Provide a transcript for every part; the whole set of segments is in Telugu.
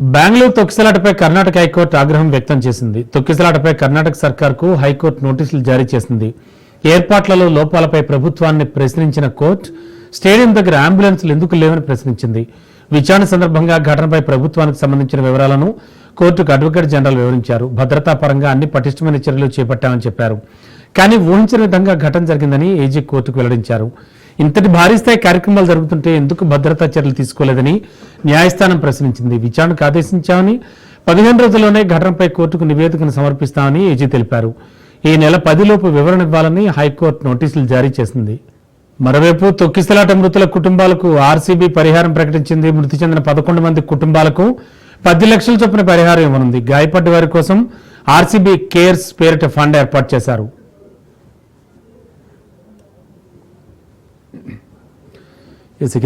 బెంగళూరు తొక్కిసలాటపై కర్ణాటక హైకోర్టు ఆగ్రహం వ్యక్తం చేసింది. తొక్కిసలాటపై కర్ణాటక సర్కార్కు హైకోర్టు నోటీసులు జారీ చేసింది. ఏర్పాట్లలో లోపాలపై ప్రభుత్వాన్ని ప్రశ్నించిన కోర్టు స్టేడియం దగ్గర అంబులెన్సులు ఎందుకు లేవని ప్రశ్నించింది. విచారణ సందర్భంగా ఘటనపై ప్రభుత్వానికి సంబంధించిన వివరాలను కోర్టుకు అడ్వకేట్ జనరల్ వివరించారు. భద్రతా పరంగా అన్ని పటిష్టమైన చర్యలు చేపట్టామని చెప్పారు. కానీ ఊహించిన విధంగా ఘటన జరిగిందని ఏజీ కోర్టుకు వెల్లడించారు. ఇంతటి భారీ స్థాయి కార్యక్రమాలు జరుగుతుంటే ఎందుకు భద్రతా చర్యలు తీసుకోలేదని న్యాయస్థానం ప్రశ్నించింది. విచారణకు ఆదేశించామని 15 రోజుల్లోనే ఘటనపై కోర్టుకు నివేదికను సమర్పిస్తామని ఏజీ తెలిపారు. ఈ నెల 10 లోపు వివరణ ఇవ్వాలని హైకోర్టు నోటీసులు జారీ చేసింది. మరోవైపు తొక్కిసలాట మృతుల కుటుంబాలకు ఆర్సీబీ పరిహారం ప్రకటించింది. మృతి చెందిన 11 మంది కుటుంబాలకు 10 లక్షల చొప్పున పరిహారం ఇవ్వనుంది. గాయపడ్డ వారి కోసం ఆర్సీబీ కేర్స్ పేరిట ఫండ్ ఏర్పాటు చేశారు.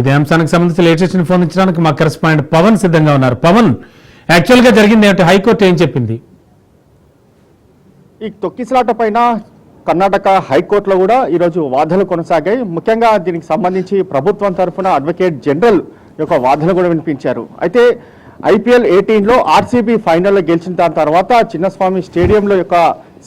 ఇదే అంశానికి సంబంధించి లేటెస్ట్ ఇన్ఫర్మేషన్ మా కరెస్పాండెంట్ పవన్ సిద్ధంగా ఉన్నారు. పవన్, యాక్చువల్ గా జరిగింది ఏమిటి? హైకోర్టు ఏం చెప్పింది? ఈ తొక్కిసలాట పైన కర్ణాటక హైకోర్టులో కూడా ఈరోజు వాదనలు కొనసాగాయి. ముఖ్యంగా దీనికి సంబంధించి ప్రభుత్వం తరఫున అడ్వకేట్ జనరల్ యొక్క వాదనలు కూడా వినిపించారు. అయితే IPL 18లో ఆర్సీబీ ఫైనల్లో గెలిచిన దాని తర్వాత చిన్నస్వామి స్టేడియంలో యొక్క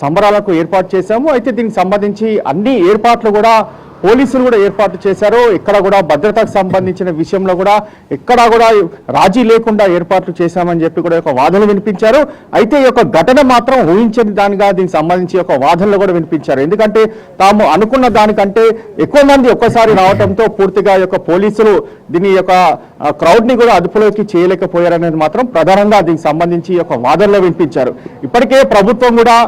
సంబరాలకు ఏర్పాటు చేశాము. అయితే దీనికి సంబంధించి అన్ని ఏర్పాట్లు కూడా పోలీసులు కూడా ఏర్పాటు చేశారు. ఇక్కడ కూడా భద్రతకు సంబంధించిన విషయంలో కూడా ఎక్కడా కూడా రాజీ లేకుండా ఏర్పాట్లు చేశామని చెప్పి కూడా ఒక వాదనలు వినిపించారు. అయితే ఈ యొక్క ఘటన మాత్రం ఊహించని దానిగా దీనికి సంబంధించి ఒక వాదనలు కూడా వినిపించారు. ఎందుకంటే తాము అనుకున్న దానికంటే ఎక్కువ మంది ఒక్కసారి రావడంతో పూర్తిగా యొక్క పోలీసులు దీని యొక్క క్రౌడ్ ని కూడా అదుపులోకి చేయలేకపోయారనేది మాత్రం ప్రధానంగా దీనికి సంబంధించి ఒక వాదనలో వినిపించారు. ఇప్పటికే ప్రభుత్వం కూడా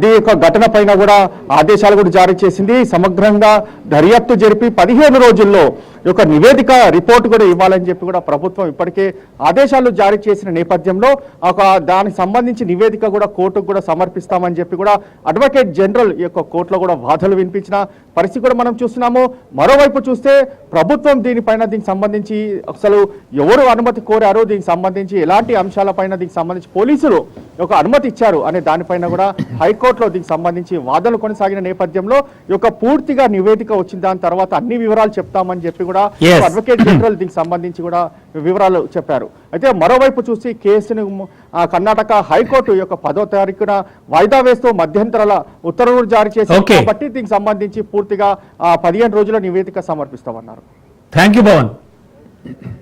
దీని యొక్క ఘటన పైన కూడా ఆదేశాలు కూడా జారీ చేసింది. సమగ్రంగా దర్యాప్తు జరిపి 15 రోజుల్లో ఒక నివేదిక రిపోర్ట్ కూడా ఇవ్వాలని చెప్పి కూడా ప్రభుత్వం ఇప్పటికే ఆదేశాలు జారీ చేసిన నేపథ్యంలో ఒక దానికి సంబంధించి నివేదిక కూడా కోర్టుకు కూడా సమర్పిస్తామని చెప్పి కూడా అడ్వకేట్ జనరల్ ఈ యొక్క కోర్టులో కూడా వాదనలు వినిపించిన పరిస్థితి కూడా మనం చూస్తున్నాము. మరోవైపు చూస్తే ప్రభుత్వం దీనిపైన దీనికి సంబంధించి అసలు ఎవరు అనుమతి కోరారో, దీనికి సంబంధించి ఎలాంటి అంశాలపైన దీనికి సంబంధించి పోలీసులు ఒక అనుమతి ఇచ్చారు అనే దానిపైన కూడా హైకోర్టులో దీనికి సంబంధించి వాదనలు కొనసాగిన నేపథ్యంలో ఈ యొక్క పూర్తిగా నివేదిక వచ్చిన దాని తర్వాత అన్ని వివరాలు చెప్తామని చెప్పి కూడా అడ్వకేట్ జనరల్ దీనికి సంబంధించి కూడా వివరాలు చెప్పారు. అయితే మరోవైపు చూసి కేసును కర్ణాటక హైకోర్టు యొక్క 10వ తారీఖున వాయిదా వేస్తూ మధ్యంతరాల ఉత్తర్వులు జారీ చేశారు. కాబట్టి దీనికి సంబంధించి పూర్తిగా 15 రోజుల నివేదిక సమర్పిస్తామన్నారు. Thank you Pawan.